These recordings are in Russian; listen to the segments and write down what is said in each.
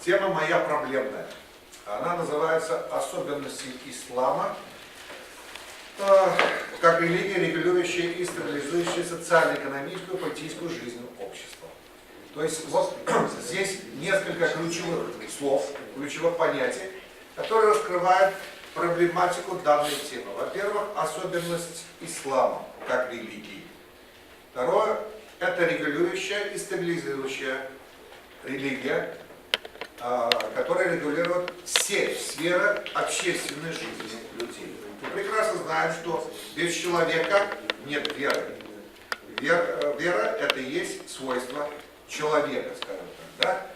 Тема моя проблемная. Она называется «Особенности ислама как религия, регулирующая и стабилизующая социально-экономическую и политическую жизнь общества». То есть вот здесь несколько ключевых слов, ключевых понятий, которые раскрывают проблематику данной темы. Во-первых, особенность ислама как религии. Второе, это регулирующая и стабилизирующая религия, которая регулирует все сферы общественной жизни людей. Мы прекрасно знаем, что без человека нет веры. Вера – это и есть свойство человека, скажем так. Да?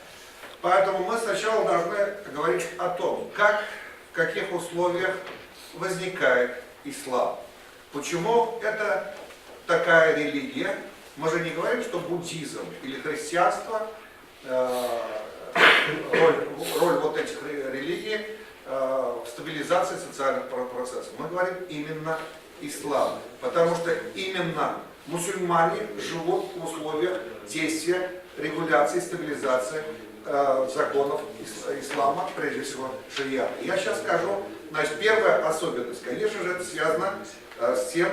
Поэтому мы сначала должны говорить о том, в каких условиях возникает ислам. Почему это такая религия? Мы же не говорим, что буддизм или христианство, роль вот этих религий в стабилизации социальных процессов. Мы говорим именно ислам, потому что именно мусульмане живут в условиях действия, регуляции, стабилизации законов ислама, прежде всего шариата. Я сейчас скажу, значит, первая особенность, конечно же, это связано с теми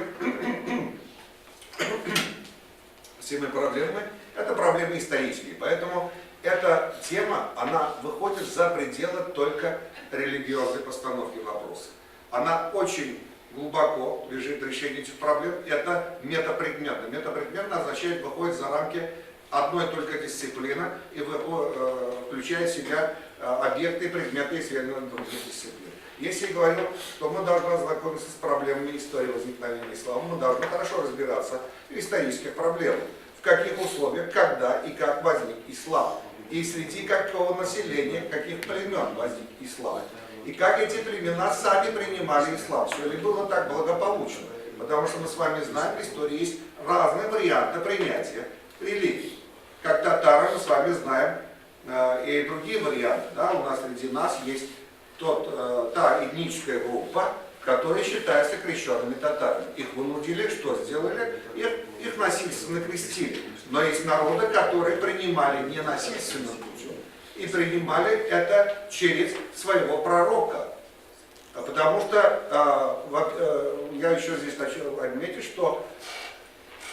проблемами, это проблемы исторические, поэтому эта тема, она выходит за пределы только религиозной постановки вопроса. Она очень глубоко лежит в решении этих проблем, это метапредметно. Метапредметно означает, выходит за рамки одной только дисциплины и включает в себя объекты и предметы из других дисциплин. Если я говорю, то мы должны ознакомиться с проблемами истории возникновения ислама, мы должны хорошо разбираться в исторических проблемах, в каких условиях, когда и как возник ислам, и среди какого населения, каких племен возник ислам, и как эти племена сами принимали ислам. Все ли было так благополучно? Потому что мы с вами знаем, в истории есть разные варианты принятия религии. Как татары мы с вами знаем и другие варианты. Да? У нас среди нас есть та этническая группа, которые считаются крещенными татарами. Их вынудили, что сделали? Их насильственно крестили. Но есть народы, которые принимали не насильственным путем, и принимали это через своего пророка. Потому что, я еще здесь хочу отметить, что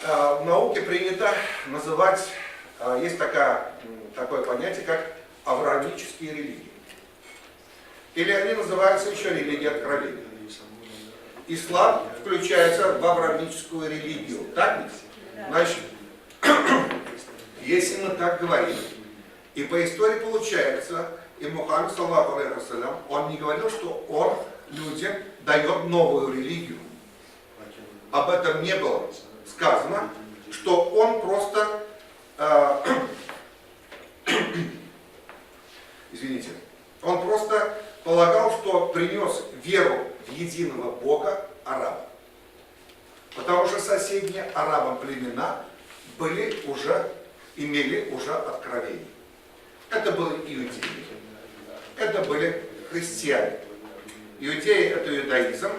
в науке принято называть, есть такое понятие, как авраамические религии. Или они называются еще религией откровения. Ислам включается в авраамическую религию. Так ведь? Значит, если мы так говорим, и по истории получается, и Мухаммед, саллаллаху алейхи вассалям, он не говорил, что он людям дает новую религию. Об этом не было сказано, что он просто, извините, он просто полагал, что принес веру в единого Бога арабам. Потому что соседние арабам племена имели уже откровение. Это были иудеи, это были христиане. Иудеи – это иудаизм.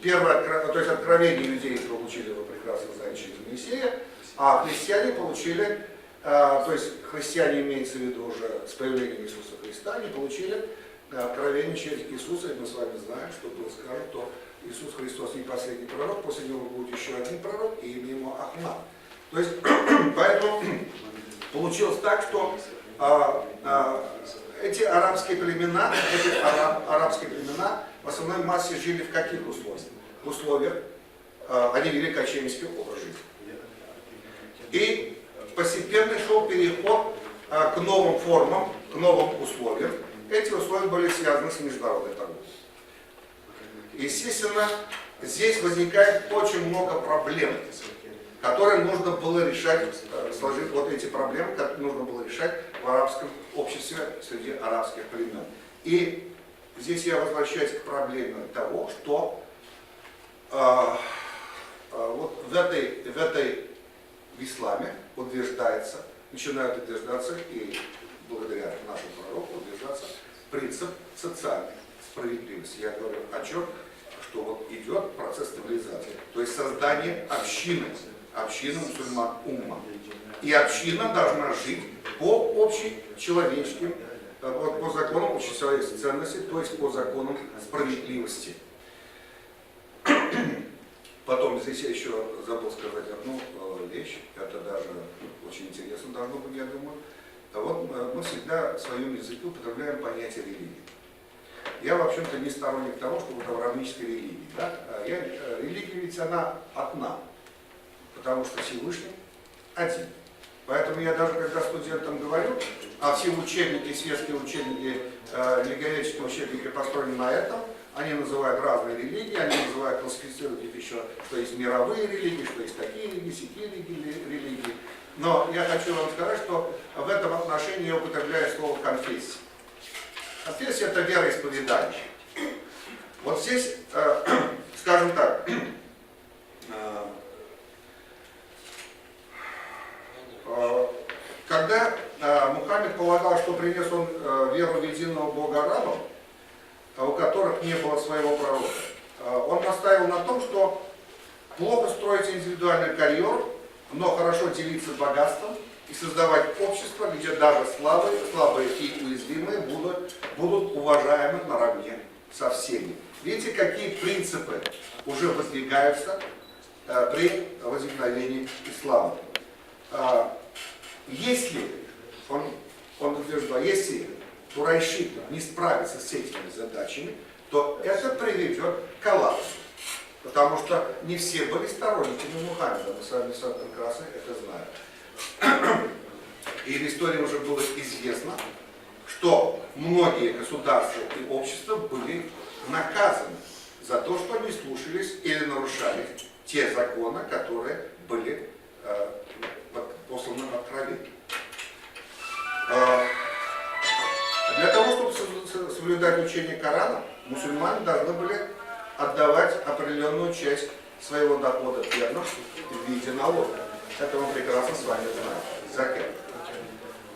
То есть откровение иудеи получили, вы прекрасно знаете, через Моисея, а христиане получили, то есть христиане имеется в виду уже с появлением Иисуса Христа, они получили откровение через Иисуса, и мы с вами знаем, что было сказано, что Иисус Христос не последний пророк, после него будет еще один пророк, и имя ему Ахмад. То есть, поэтому получилось так, что эти арабские племена, в основной массе жили в каких условиях? В условиях, они вели кочевнический образ жизни. И постепенно шел переход к новым формам, к новым условиям. Эти условия были связаны с международной торговлей. Естественно, здесь возникает очень много проблем, которые нужно было решать, сложить вот эти проблемы, которые нужно было решать в арабском обществе среди арабских племен. И здесь я возвращаюсь к проблеме того, что вот в исламе утверждается, начинают утверждаться, и благодаря нашему пророку утверждаться принцип социальной справедливости. Я говорю о чем? Что вот идет процесс стабилизации, то есть создание общины мусульман умма. И община должна жить по общечеловеческим вот, по законам общечеловеческой ценности, то есть по законам справедливости. Потом здесь я еще забыл сказать одну вещь, это даже очень интересно должно быть, я думаю. Вот мы всегда в своем языке употребляем понятие религии. Я, в общем-то, не сторонник того, чтобы это авраамическая религия. Да? Религия ведь она одна, потому что Всевышний один. Поэтому я даже когда студентам говорю, а все учебники, светские учебники, религиоведческие учебники построены на этом, они называют разные религии, они называют, классифицируют их еще, что есть мировые религии, что есть такие религии, сякие религии. Но я хочу вам сказать, что в этом отношении я употребляю слово конфессия. Конфессия – это вероисповедание. Вот здесь, скажем так, когда Мухаммед полагал, что принес он веру в единого Бога арабов, у которых не было своего пророка, он настаивал на том, что плохо строить индивидуальный карьер, но хорошо делиться богатством и создавать общество, где даже слабые и уязвимые будут уважаемы наравне со всеми. Видите, какие принципы уже воздвигаются при возникновении ислама. Если, он утверждал, если курайши не справятся с этими задачами, то это приведет к коллапсу. Потому что не все были сторонниками Мухаммеда, мы с вами прекрасно это знаем. И в истории уже было известно, что многие государства и общества были наказаны за то, что не слушались или нарушали те законы, которые были посланы откровенно. Для того, чтобы соблюдать учение Корана, мусульмане должны были отдавать определенную часть своего дохода бедным в виде налога. Это мы прекрасно с вами знаем. Закат.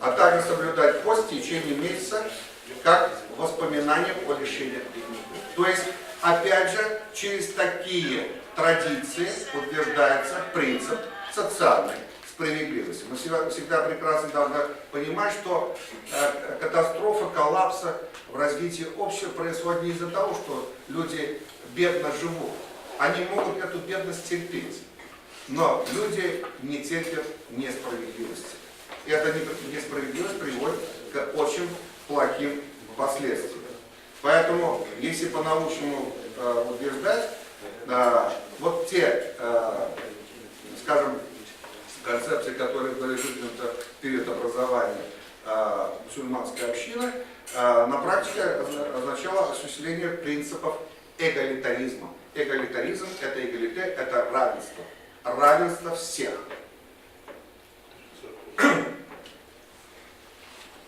А также соблюдать пост в течение месяца, как воспоминание о лишении от греха. То есть, опять же, через такие традиции утверждается принцип социальной справедливости. Мы всегда прекрасно должны понимать, что катастрофа, коллапса в развитии общества происходит не из-за того, что люди бедно живут. Они могут эту бедность терпеть. Но люди не терпят несправедливости. И эта несправедливость приводит к очень плохим последствиям. Поэтому, если по-научному утверждать, вот те, скажем, концепции, которые были выдвинуты в период образования мусульманской общины, на практике означало осуществление принципов эгалитаризма. Эгалитаризм – это эгалите, это равенство. Равенство всех.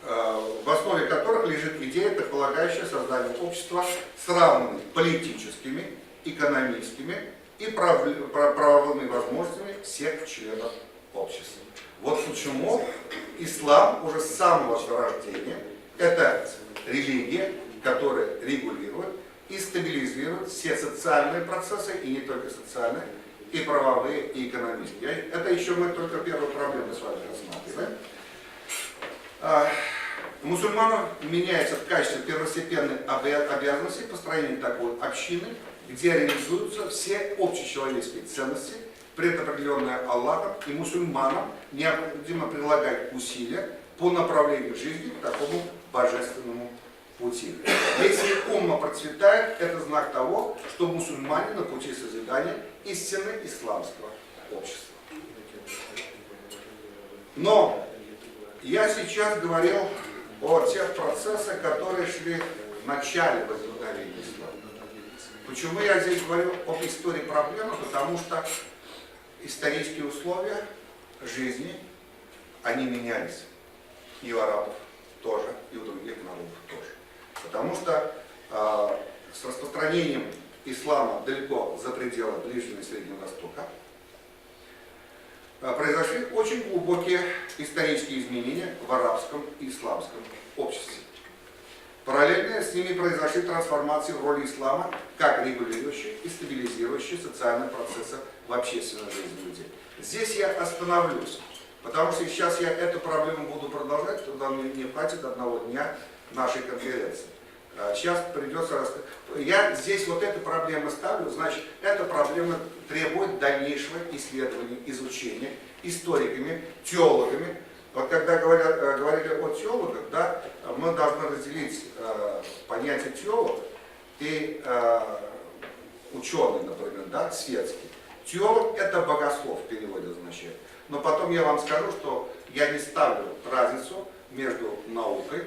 В основе которых лежит идея, предполагающая создание общества с равными политическими, экономическими и правовыми возможностями всех членов общества. Вот почему ислам уже с самого зарождения – это религия, которая регулирует и стабилизирует все социальные процессы, и не только социальные, и правовые, и экономические. Это еще мы только первую проблему с вами рассматриваем. Мусульманам меняется в качестве первостепенной обязанности построение такой общины, где реализуются все общечеловеческие ценности, предопределенные Аллахом, и мусульманам необходимо прилагать усилия по направлению жизни к такому божественному пути. Если умма процветает, это знак того, что мусульмане на пути созидания истинно исламского общества. Но я сейчас говорил о тех процессах, которые шли в начале возникновения ислама. Почему я здесь говорю об истории проблемы? Потому что исторические условия жизни, они менялись. И у арабов тоже, и у других народов тоже. Потому что с распространением ислама далеко за пределы Ближнего и Среднего Востока произошли очень глубокие исторические изменения в арабском и исламском обществе. Параллельно с ними произошли трансформации в роли ислама как регулирующие и стабилизирующие социальные процессы в общественной жизни людей. Здесь я остановлюсь, потому что сейчас я эту проблему буду продолжать, тогда мне не хватит одного дня нашей конференции. Сейчас придется рассказать. Я здесь вот эту проблему ставлю, значит, эта проблема требует дальнейшего исследования, изучения историками, теологами. Вот когда говорили о теологах, да, мы должны разделить понятие теолог и ученый, например, да, светский. Теолог — это богослов в переводе означает. Но потом я вам скажу, что я не ставлю разницу между наукой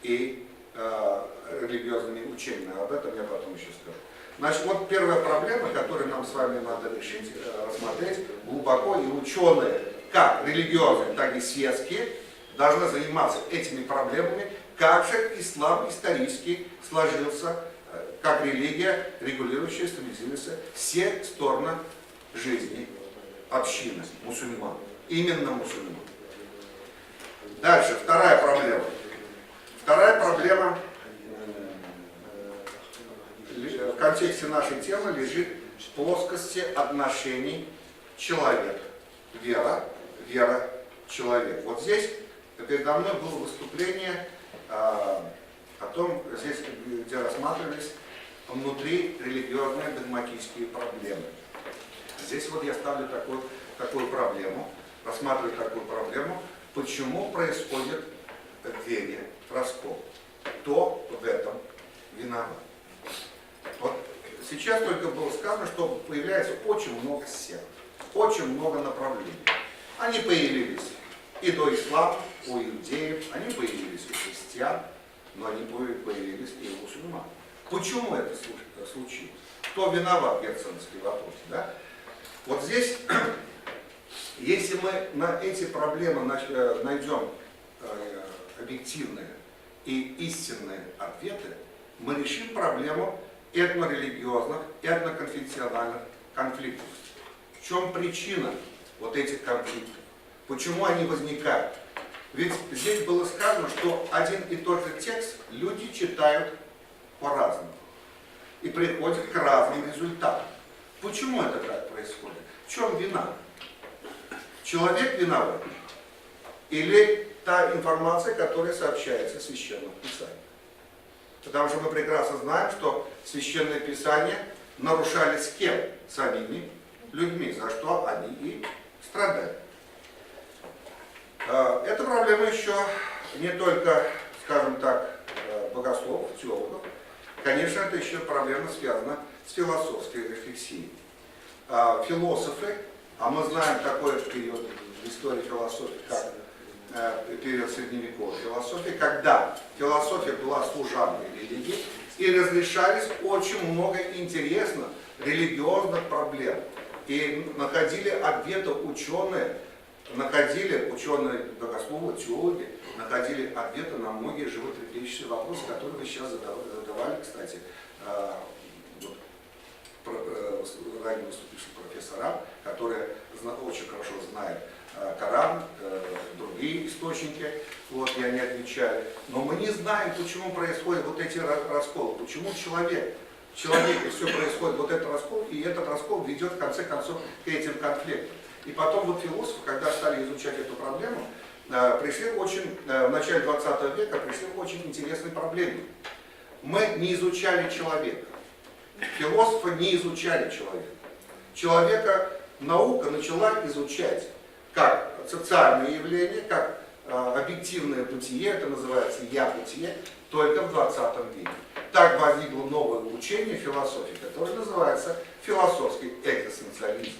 и религиозными учениями. Об этом я потом еще скажу. Значит, вот первая проблема, которую нам с вами надо решить, рассмотреть глубоко, и ученые, как религиозные, так и светские, должны заниматься этими проблемами, как же ислам исторически сложился, как религия, регулирующая, стабилизирующая все стороны жизни общины мусульман. Именно мусульман. Дальше, вторая проблема. Вторая проблема в контексте нашей темы лежит в плоскости отношений человека. Вера, человек. Вот здесь передо мной было выступление о том, здесь, где рассматривались внутри религиозные догматические проблемы. Здесь вот я ставлю такую проблему, рассматриваю такую проблему, почему происходит в вере раскол. Кто в этом виноват? Вот сейчас только было сказано, что появляется очень много сект, очень много направлений. Они появились и до ислама, у иудеев, они появились у христиан, но они появились и у мусульман. Почему это случилось? Кто виноват, герценский вопрос, да? Вот здесь, если мы на эти проблемы найдем объективные и истинные ответы, мы решим проблему этнорелигиозных, этноконфессиональных конфликтов. В чем причина вот этих конфликтов? Почему они возникают? Ведь здесь было сказано, что один и тот же текст люди читают по-разному и приходят к разным результатам. Почему это так происходит? В чем вина? Человек виноват? Или та информация, которая сообщается в Священном Писании? Потому что мы прекрасно знаем, что Священное Писание нарушались кем? Самими людьми, за что они и страдают. Эта проблема еще не только, скажем так, богословов, теологов. Конечно, это еще проблема связана с философской рефлексией. Философы, а мы знаем такой период в истории философии, как период средневековой философии, когда философия была служанкой религии и разрешались очень много интересных религиозных проблем. И находили ответы ученые богословы, теологи, находили ответы на многие животрепещущие вопросы, которые вы сейчас задавали, кстати, ранее выступившим профессорам, которые очень хорошо знают Коран, другие источники, вот, и они отвечают. Но мы не знаем, почему происходят вот эти расколы, почему в человеке все происходит, вот этот раскол, и этот раскол ведет в конце концов к этим конфликтам. И потом вот философы, когда стали изучать эту проблему, пришли в начале 20 века пришли к очень интересной проблеме. Мы не изучали человека. Философы не изучали человека. Человека наука начала изучать как социальные явления, как объективное бытие, это называется я-бытие, только в 20 веке. Так возникло новое учение философии, которое называется философский экзистенциализм.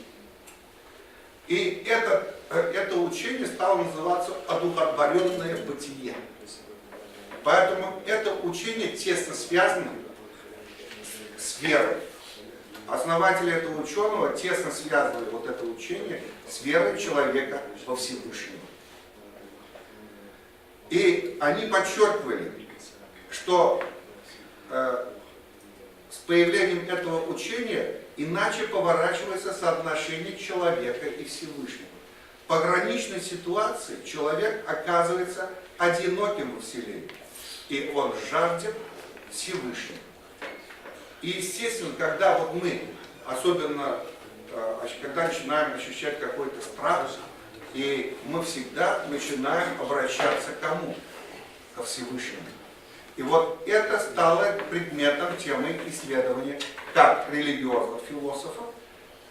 И это учение стало называться одухотворенное бытие. Поэтому это учение тесно связано с верой. Основатели этого ученого тесно связывали вот это учение с верой человека во Всевышнего. И они подчеркивали, что с появлением этого учения иначе поворачивается соотношение человека и Всевышнего. В пограничной ситуации человек оказывается одиноким во Вселенной, и он жаждет Всевышнего. И естественно, когда вот мы, особенно когда начинаем ощущать какой-то страх, и мы всегда начинаем обращаться к кому? Ко Всевышнему. И вот это стало предметом темы исследования как религиозных философов,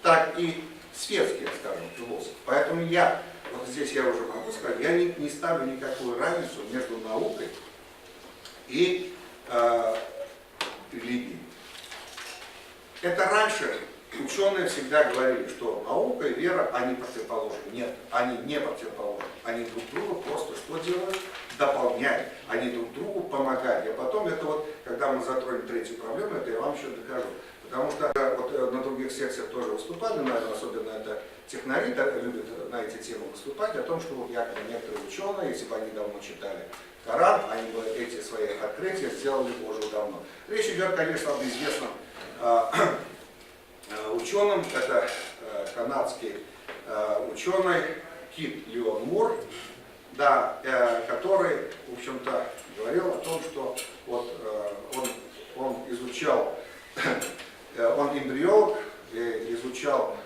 так и светских, скажем, философов. Поэтому вот здесь я уже могу сказать, я не ставлю никакую разницу между наукой и религией. Это раньше ученые всегда говорили, что наука и вера, они противоположны. Нет, они не противоположны. Они друг друга просто что делают? Дополняют. Они друг другу помогают. И потом это вот, когда мы затронем третью проблему, это я вам еще докажу. Потому что вот на других секциях тоже выступали, наверное, особенно это технари любят на эти темы выступать, о том, что вот якобы некоторые ученые, если бы они давно читали Коран, они бы эти свои открытия сделали бы уже давно. Речь идет, конечно, об известном ученым, это канадский ученый Кит Леон Мур, да, который, в общем-то, говорил о том, что вот он изучал, он эмбриолог, изучал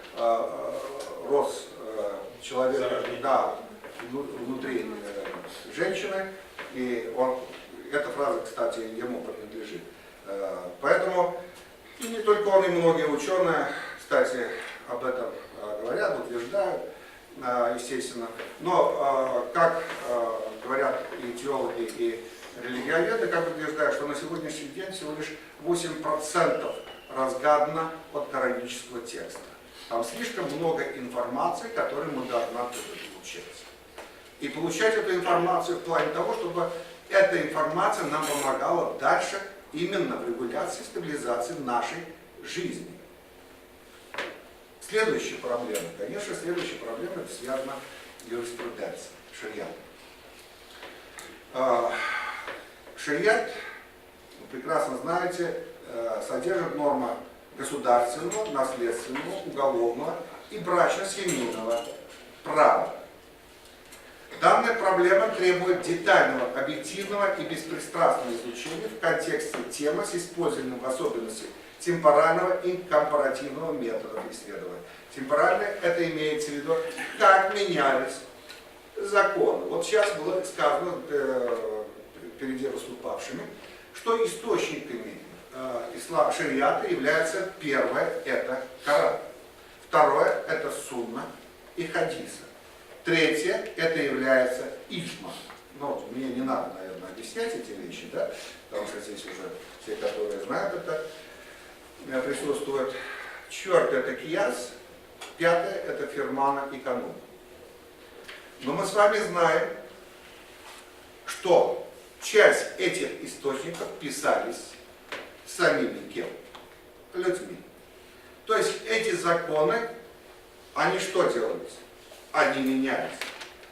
рост человека, да, внутри женщины, и эта фраза, кстати, ему принадлежит. Поэтому и не только он, и многие ученые, кстати, об этом говорят, утверждают, естественно. Но, как говорят и теологи, и религиоведы, как утверждают, что на сегодняшний день всего лишь 8% разгадано от коранического текста. Там слишком много информации, которую мы должны получать. И получать эту информацию в плане того, чтобы эта информация нам помогала дальше именно в регуляции, стабилизации нашей жизни. Следующая проблема, конечно, следующая проблема это связана с юриспруденцией, шариатом. Шариат, вы прекрасно знаете, содержит нормы государственного, наследственного, уголовного и брачно-семейного права. Данная проблема требует детального, объективного и беспристрастного изучения в контексте темы с использованием в особенности темпорального и компаративного методов исследования. Темпорально это имеется в виду, как менялись законы. Вот сейчас было сказано впереди выступавшими, что источниками шариата является первое – это Коран, второе – это сунна и хадисы. Третье – это является иджма. Ну, мне не надо, наверное, объяснять эти вещи, да, потому что здесь уже все, которые знают это, присутствуют. Четвертое – это кияс. Пятое – это фирмана и канун. Но мы с вами знаем, что часть этих источников писались самими кем? Людьми. То есть эти законы, они что делались? Они менялись.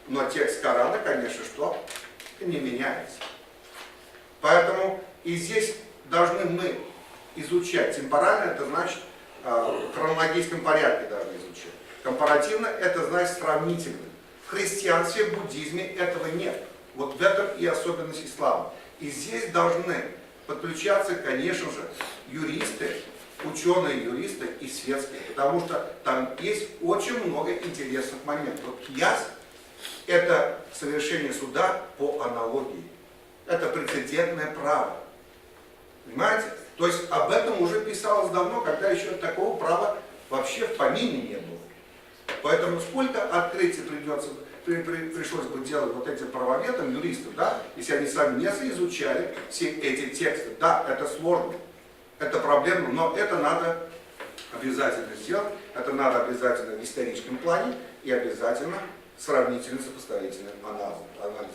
Но текст Корана, конечно, что? Не меняется. Поэтому и здесь должны мы изучать. Темпорально это значит в хронологическом порядке должны изучать. Компаративно это значит сравнительно. В христианстве, в буддизме этого нет. Вот в этом и особенность ислама. И здесь должны подключаться, конечно же, юристы, ученые-юристы и светские, потому что там есть очень много интересных моментов. Вот кияс – это совершение суда по аналогии. Это прецедентное право. Понимаете? То есть об этом уже писалось давно, когда еще такого права вообще в помине не было. Поэтому сколько открытий пришлось бы делать вот этим правоведам, юристам, да, если они сами не изучали все эти тексты. Да, это сложно, это проблема, но это надо обязательно сделать, это надо обязательно в историческом плане и обязательно сравнительно сопоставительный анализ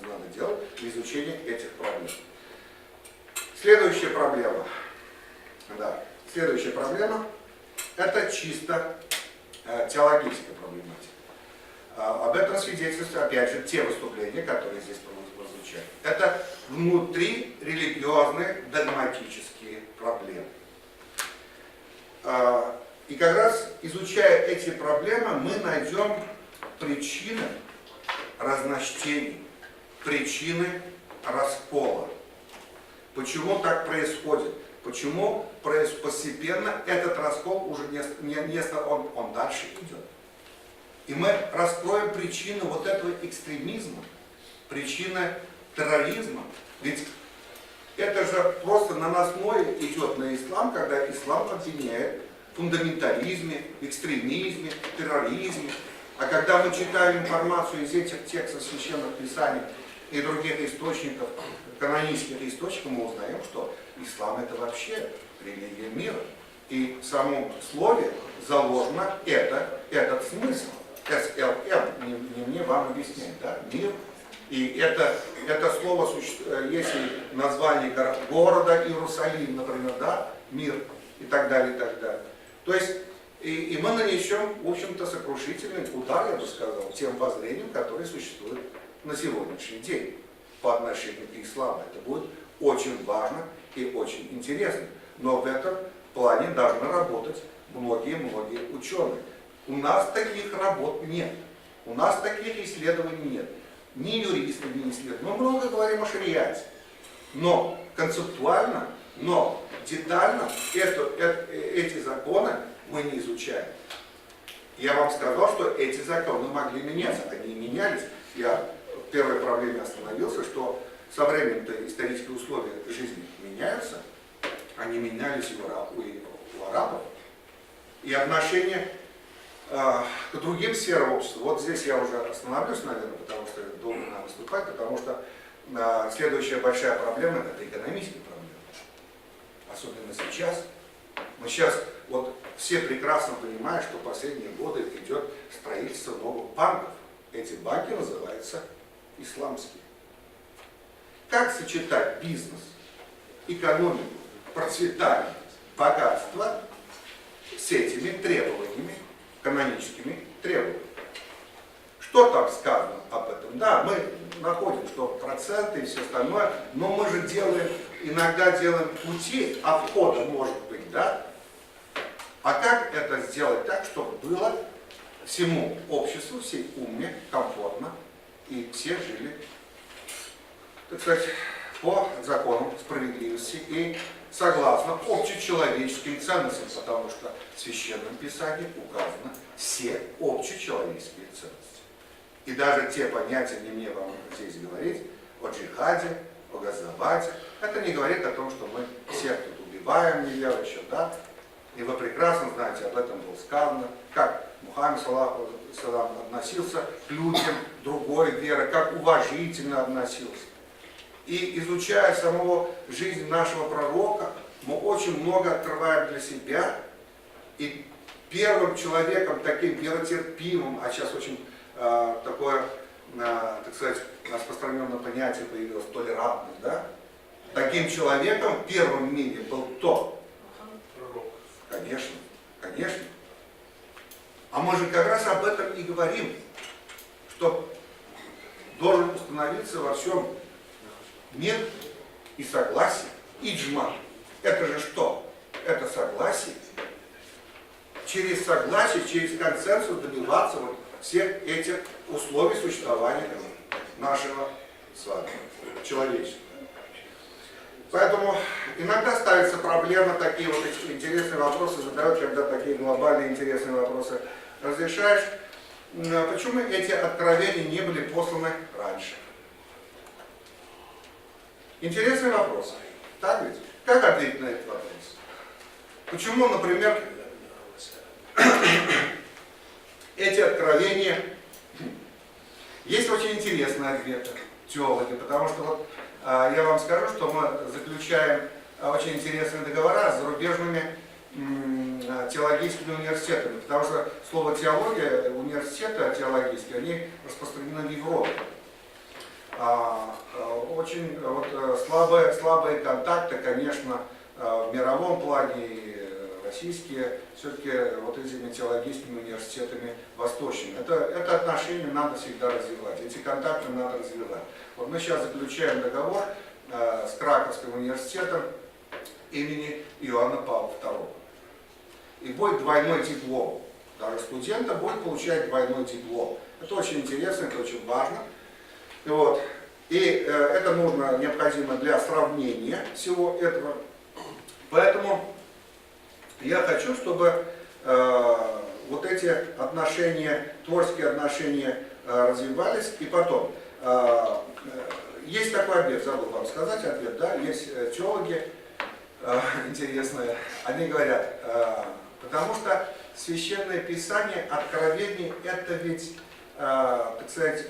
надо делать в изучении этих проблем. Следующая проблема. Да, следующая проблема это чисто теологическая проблематика. Об этом свидетельствуют, опять же, те выступления, которые здесь прозвучали. Это внутрирелигиозные догматические проблемы. И как раз изучая эти проблемы, мы найдем причины разночтений, причины раскола. Почему так происходит? Почему постепенно этот раскол уже он дальше идет? И мы раскроем причину вот этого экстремизма, причины терроризма. Ведь это же же просто наносное идет на ислам, когда ислам обвиняет в фундаментализме, экстремизме, терроризме. А когда мы читаем информацию из этих текстов священных писаний и других источников, канонических источников, мы узнаем, что ислам это вообще религия мира. И в самом слове заложено этот смысл. СЛМ, не мне вам объяснять, да, мир. И это слово, если название города Иерусалим, например, да, мир и так далее, и так далее. То есть, и мы нанесем, в общем-то, сокрушительный удар, я бы сказал, тем воззрениям, которые существуют на сегодняшний день по отношению к исламу. Это будет очень важно и очень интересно. Но в этом плане должны работать многие-многие ученые. У нас таких работ нет. У нас таких исследований нет. Ни юристов, ни исследователей. Мы много говорим о шариате. Но концептуально, но детально эти законы мы не изучаем. Я вам сказал, что эти законы могли меняться. Они менялись. Я в первой проблеме остановился, что со временем-то исторические условия жизни меняются. Они менялись и у арабов. И отношение к другим сферам общества. Вот здесь я уже остановлюсь, наверное, потому что долго надо выступать, потому что следующая большая проблема – это экономические проблемы. Особенно сейчас. Мы сейчас, вот все прекрасно понимают, что в последние годы идет строительство новых банков. Эти банки называются исламские. Как сочетать бизнес, экономику, процветание, богатство с этими требованиями, каноническими требованиями? Что там сказано об этом? Да, мы находим, что проценты и все остальное, но мы же иногда делаем пути обхода, может быть, да? А как это сделать так, чтобы было всему обществу, всей умме комфортно, и все жили, так сказать, по законам справедливости и согласно общечеловеческим ценностям, потому что в Священном Писании указаны все общечеловеческие ценности. И даже те понятия, не мне вам здесь говорить, о джихаде, о газабате, это не говорит о том, что мы всех тут убиваем неверующих, да? И вы прекрасно знаете, об этом было сказано, как Мухаммед саллаллаху алейхи ва саллям относился к людям другой веры, как уважительно относился. И изучая самого жизнь нашего пророка, мы очень много открываем для себя. И первым человеком, таким веротерпимым, а сейчас очень такое, так сказать, распространенное понятие появилось, толерантность, да? Таким человеком в первом мире был кто? Конечно, конечно. А мы же как раз об этом и говорим, что должен установиться во всем мир и согласие, иджма. Это же что? Это согласие. Через согласие, через консенсус добиваться вот всех этих условий существования нашего с вами человечества. Поэтому иногда ставится проблема, такие вот интересные вопросы задают, когда такие глобальные интересные вопросы разрешаешь. Почему эти откровения не были посланы раньше? Интересный вопрос. Так ведь? Как ответить на этот вопрос? Почему, например, эти откровения... Есть очень интересные ответы теологи, потому что вот я вам скажу, что мы заключаем очень интересные договора с зарубежными теологическими университетами, потому что слово теология, университеты теологические, они распространены в Европе. Очень вот, слабые контакты, конечно, в мировом плане, и российские, все-таки вот этими теологическими университетами восточными. Это отношение надо всегда развивать, эти контакты надо развивать. Вот мы сейчас заключаем договор с Краковским университетом имени Иоанна Павла II. И будет двойной диплом. Даже студенты будут получать двойной диплом. Это очень интересно, это очень важно. Вот. И это нужно, необходимо для сравнения всего этого. Поэтому я хочу, чтобы вот эти отношения, творческие отношения развивались. И потом, есть такой ответ, забыл вам сказать ответ, да, есть теологи, интересные, они говорят, потому что Священное Писание, Откровение, это ведь, так сказать,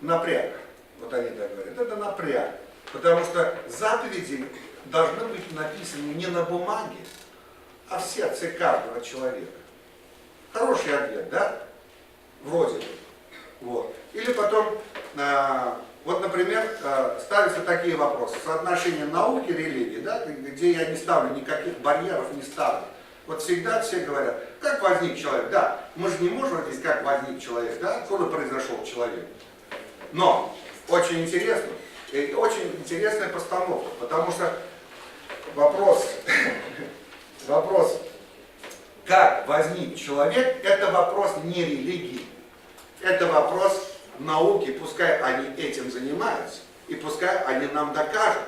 напряг. Вот они так говорят, это напряг. Потому что заповеди должны быть написаны не на бумаге, а в сердце каждого человека. Хороший ответ, да? Вроде бы. Вот. Или потом, вот, например, ставятся такие вопросы. Соотношение науки и религии, да, где я не ставлю никаких барьеров, не ставлю. Вот всегда все говорят, как возник человек? Да, мы же не можем ответить, как возник человек, да, откуда произошел человек. Но очень интересно, и очень интересная постановка, потому что вопрос, как возник человек, это вопрос не религии, это вопрос науки, пускай они этим занимаются, и пускай они нам докажут.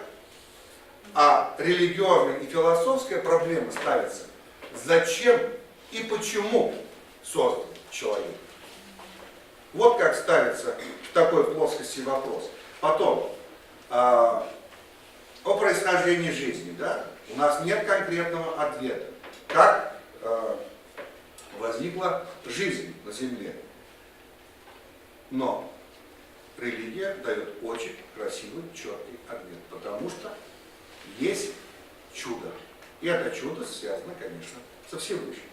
А религиозная и философская проблема ставится, зачем и почему создан человек. Вот как ставится в такой плоскости вопрос. Потом, о происхождении жизни, да? У нас нет конкретного ответа. Как возникла жизнь на Земле? Но религия дает очень красивый, четкий ответ, потому что есть чудо. И это чудо связано, конечно, со Всевышним.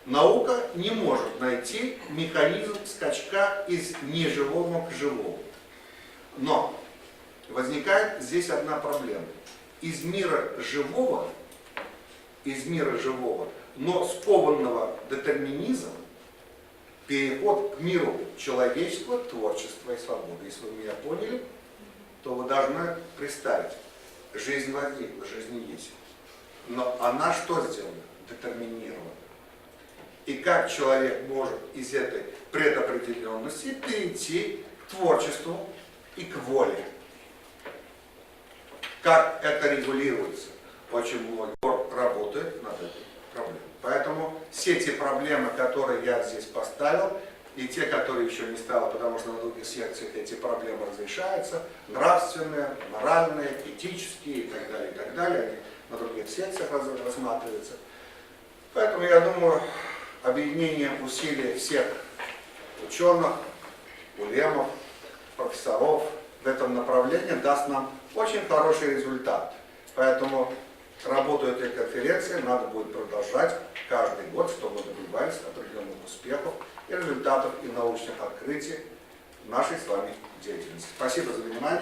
Наука не может найти механизм скачка из неживого к живому. Но возникает здесь одна проблема. Из мира живого, но скованного детерминизмом, переход к миру человечества, творчества и свободы. Если вы меня поняли, то вы должны представить, жизнь возникла, жизнь есть. Но она что сделана? Детерминирована. И как человек может из этой предопределенности перейти к творчеству и к воле? Как это регулируется? Очень много работает над этой проблемой. Поэтому все те проблемы, которые я здесь поставил, и те, которые еще не стало, потому что на других секциях эти проблемы разрешаются, нравственные, моральные, этические и так далее, они на других секциях рассматриваются. Поэтому я думаю, объединение усилий всех ученых, улемов, профессоров в этом направлении даст нам очень хороший результат. Поэтому работу этой конференции надо будет продолжать каждый год, чтобы мы добивались определенных успехов и результатов и научных открытий в нашей с вами деятельности. Спасибо за внимание.